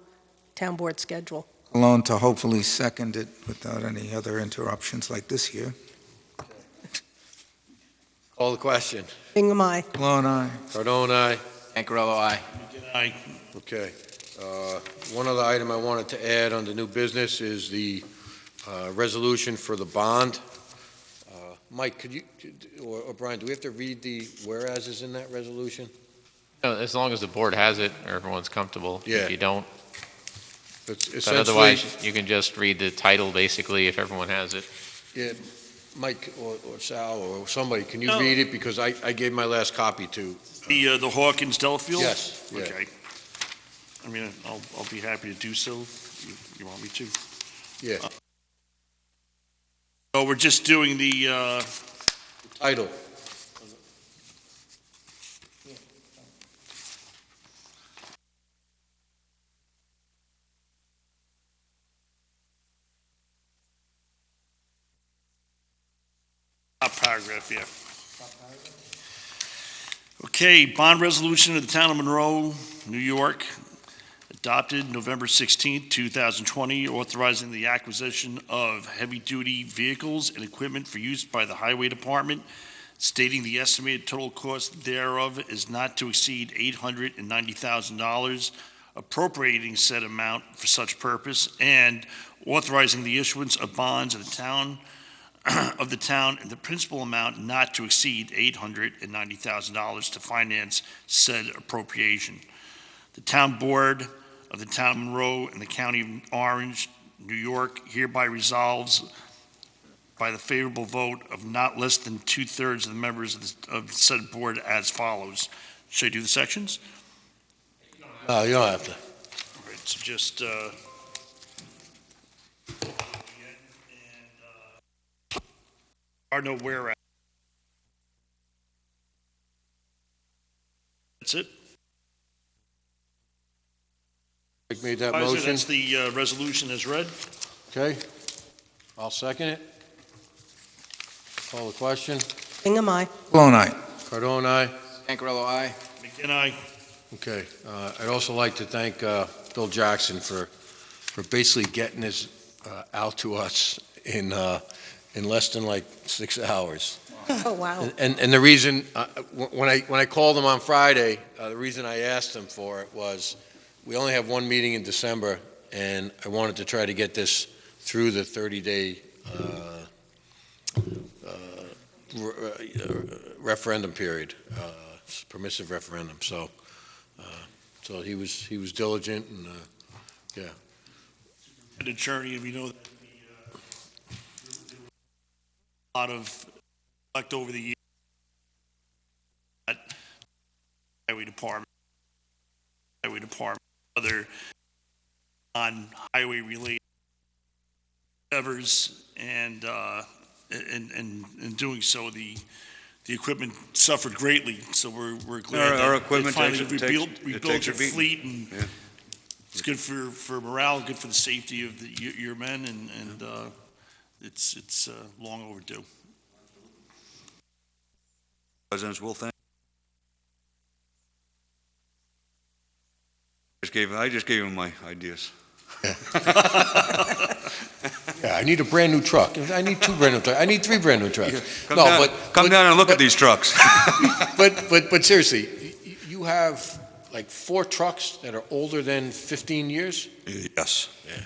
S3: Town Board schedule.
S11: Malone to hopefully second it without any other interruptions like this year.
S1: Call the question.
S3: Hingham, aye.
S11: Malone, aye.
S1: Cardone, aye.
S2: Stancarello, aye.
S4: Aye.
S1: Okay. One other item I wanted to add on the new business is the resolution for the bond. Mike, could you, or Brian, do we have to read the whereases in that resolution?
S9: No, as long as the board has it or everyone's comfortable.
S1: Yeah.
S9: If you don't,
S1: It's
S9: But
S1: essentially,
S9: otherwise, you can just read the title, basically, if everyone has it.
S1: yeah, Mike or Sal or somebody, can you
S4: No.
S1: read it? Because I gave my last copy to,
S4: The Hawkins Delafield?
S1: yes, yeah.
S4: Okay. I mean, I'll be happy to do so. You want me to?
S1: Yeah,
S4: Oh, we're just doing the,
S1: title.
S4: top paragraph, yeah. Okay, bond resolution of the town of Monroe, New York, adopted November 16th, 2020, authorizing the acquisition of heavy-duty vehicles and equipment for use by the Highway Department, stating the estimated total cost thereof is not to exceed $890,000, appropriating said amount for such purpose, and authorizing the issuance of bonds of the town and the principal amount not to exceed $890,000 to finance said appropriation. The town board of the town of Monroe and the county of Orange, New York hereby resolves by the favorable vote of not less than 2/3 of the members of the said board as follows. Should I do the sections?
S1: No, you don't have to.
S4: All right, so just, are no whereas. That's it.
S1: Mike made that
S4: Advisor,
S1: motion,
S4: that's the resolution as read.
S1: okay? I'll second it. Call the question.
S3: Hingham, aye.
S11: Cologne, aye.
S1: Cardone, aye.
S2: Pancarello, aye.
S4: McKenna,
S1: Okay, I'd also like to thank Bill Jackson for basically getting this out to us in less than like 6 hours.
S3: Oh, wow.
S1: And the reason, when I called him on Friday, the reason I asked him for it was, we only have one meeting in December, and I wanted to try to get this through the 30-day referendum period, permissive referendum, so he was diligent, and, yeah.
S4: an attorney, and we know that a lot of elect over the years at highway department, other non-highway related endeavors, and in doing so, the equipment suffered greatly. So we're glad
S12: Our
S4: that
S12: equipment
S4: finally
S12: takes
S4: rebuilt
S12: a
S4: your
S12: beating.
S4: fleet, and
S12: Yeah.
S4: it's good for morale, good for the safety of your men, and it's long overdue.
S12: Presidents will thank. I just gave him my ideas.
S1: Yeah, I need a brand-new truck. I need 2 brand-new trucks. I need 3 brand-new trucks.
S12: Come down and look at these trucks.
S1: But seriously, you have like 4 trucks that are older than 15 years?
S12: Yes.
S1: Yeah.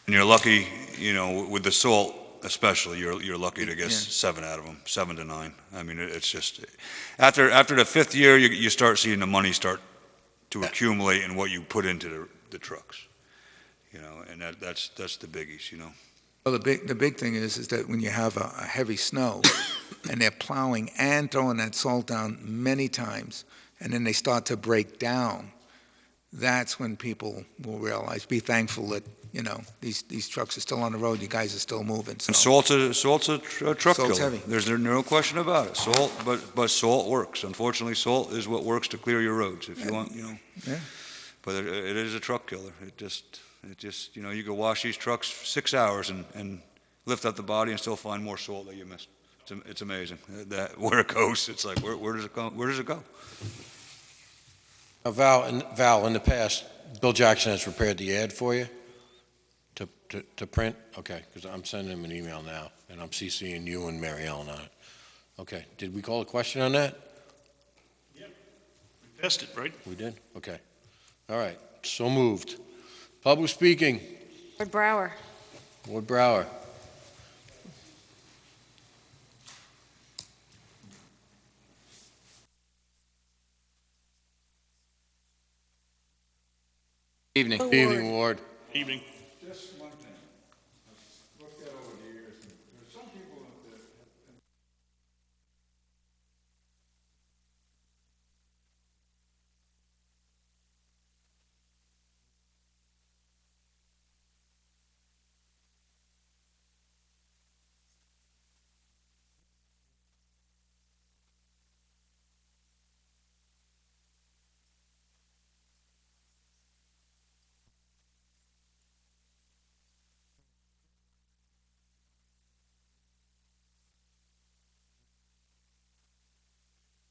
S12: And you're lucky, with the salt especially, you're lucky to get
S11: Yeah.
S12: 7 out of them, 7 to 9. I mean, it's just, after the 5th year, you start seeing the money start to accumulate in what you put into the trucks. And that's the biggies,
S11: Well, the big thing is that when you have a heavy snow and they're plowing and throwing that salt down many times, and then they start to break down, that's when people will realize, be thankful that, these trucks are still on the road, you guys are still moving, so.
S12: And salt's a truck killer.
S11: Salt's heavy.
S12: There's no question about it. Salt, but salt works. Unfortunately, salt is what works to clear your roads. If you want,
S11: Yeah.
S12: But it is a truck killer. It just, you can wash these trucks 6 hours and lift up the body and still find more salt that you missed. It's amazing that where it goes. It's like where does it go? Where does it go?
S1: Now, Val, in the past, Bill Jackson has prepared the ad for you to print? Okay, because I'm sending him an email now, and I'm CCing you and Mary Ellen on it. Okay, did we call a question on that?
S4: We passed it, right?
S1: We did? Okay. All right, so moved. Public speaking,
S7: Ward Brower.
S1: Ward Brower.
S2: Evening.
S3: Good
S1: Evening, Ward.
S4: Evening.
S13: Just one thing. I've looked at over the years, and there's some people that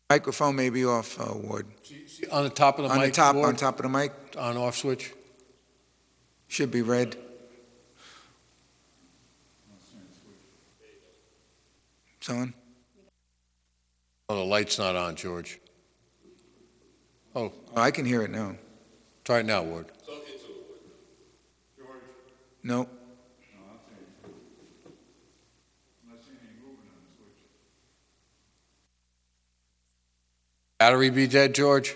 S11: Microphone may be off, Ward.
S1: On the top of the
S11: On the
S1: mic,
S11: top, on
S1: Ward,
S11: top of the mic,
S1: on off switch.
S11: should be red. It's on?
S1: Oh, the light's not on, George.
S11: Oh, I can hear it now.
S1: Try it now, Ward.
S11: No.
S1: Battery be dead, George?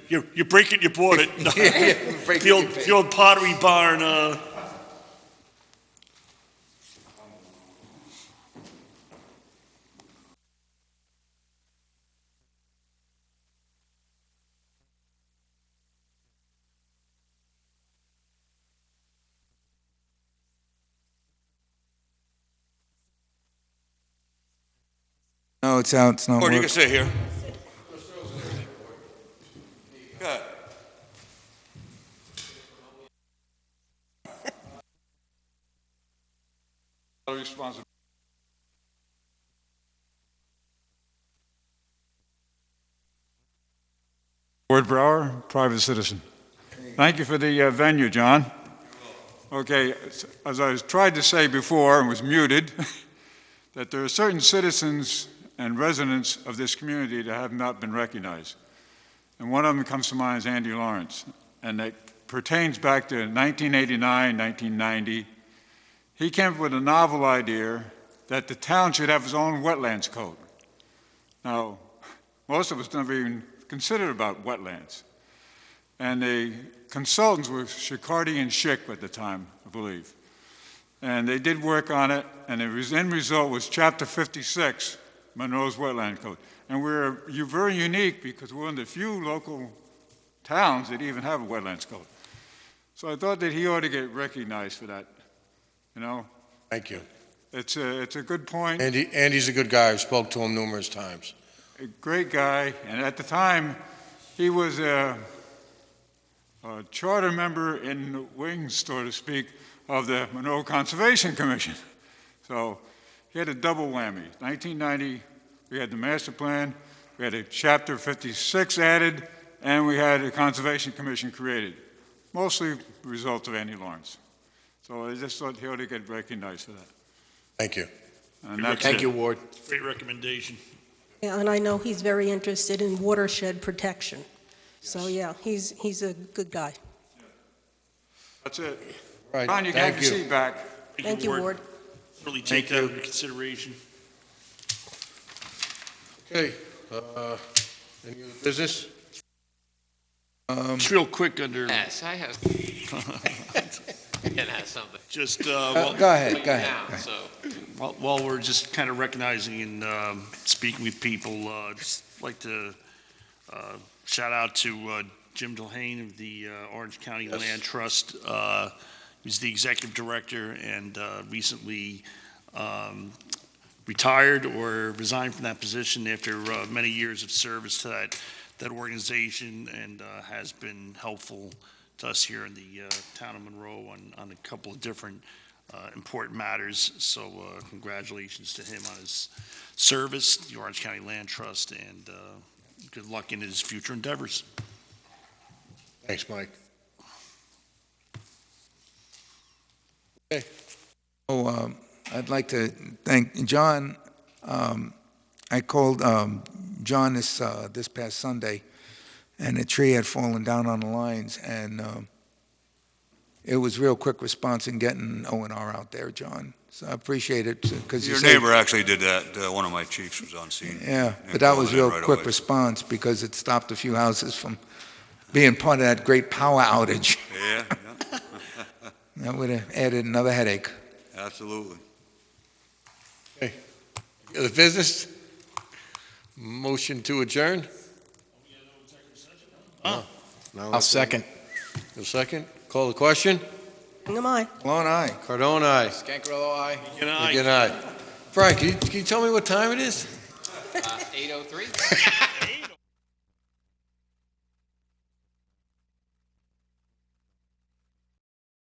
S4: You break it, you bought it. The old Pottery Barn,
S11: No, it's out, it's not
S12: Or you
S11: working.
S12: can sit here. Go ahead.
S13: responsibility. Ward Brower, private citizen. Thank you for the venue, John. Okay, as I tried to say before and was muted, that there are certain citizens and residents of this community that have not been recognized. And one of them comes to mind is Andy Lawrence, and that pertains back to 1989, 1990. He came up with a novel idea that the town should have its own wetlands code. Now, most of us never even considered about wetlands. And the consultants were Shikardi and Schick at the time, I believe. And they did work on it, and the end result was Chapter 56, Monroe's Wetland Code. And you're very unique because we're one of the few local towns that even have a wetlands code. So I thought that he ought to get recognized for that, you know?
S1: Thank you.
S13: It's a good point.
S1: Andy's a good guy. I've spoke to him numerous times.
S13: A great guy, and at the time, he was a charter member in the wings, so to speak, of the Monroe Conservation Commission. So he had a double whammy. 1990, we had the master plan, we had a Chapter 56 added, and we had a Conservation Commission created, mostly the result of Andy Lawrence. So I just thought he ought to get recognized for that.
S1: Thank you.
S13: And that's
S1: Thank
S13: it.
S1: you, Ward.
S4: great recommendation.
S3: Yeah, and I know he's very interested in watershed protection. So, yeah, he's a good guy.
S13: That's it.
S1: Right,
S13: Ron, you can
S1: thank
S13: have your
S1: you.
S13: seat back.
S3: Thank you, Ward.
S4: Really take
S1: Thank
S4: that
S1: you.
S4: into consideration.
S1: Okay, any other business?
S4: Just real quick under,
S9: Yes, I have. Ken has something.
S4: just,
S11: Go ahead, go ahead.
S9: Now, so.
S4: while we're just kind of recognizing and speaking with people, just like to shout out to Jim Delhane of the Orange County Land Trust. He's the executive director and recently retired or resigned from that position after many years of service to that organization, and has been helpful to us here in the town of Monroe on a couple of different important matters. So congratulations to him on his service, the Orange County Land Trust, and good luck in his future endeavors.
S1: Thanks, Mike.
S11: Oh, I'd like to thank John. I called John this past Sunday, and a tree had fallen down on the lines, and it was real quick response in getting O&R out there, John. So I appreciate it, because
S12: Your neighbor actually did that. One of my chiefs was on scene.
S11: Yeah,
S12: And
S11: but that
S12: called
S11: was
S12: it in
S11: real
S12: right
S11: quick
S12: away.
S11: response, because it stopped a few houses from being part of that great power outage.
S12: Yeah,
S11: That would have added another headache.
S12: absolutely.
S1: The business? Motion to adjourn? No.
S2: I'll second.
S1: A second? Call the question?
S3: Am I?
S11: Lone eye.
S1: Cardone, aye.
S2: Scancarello, aye.
S1: Again, aye. Frank, can you tell me what time it is?
S2: 8:03.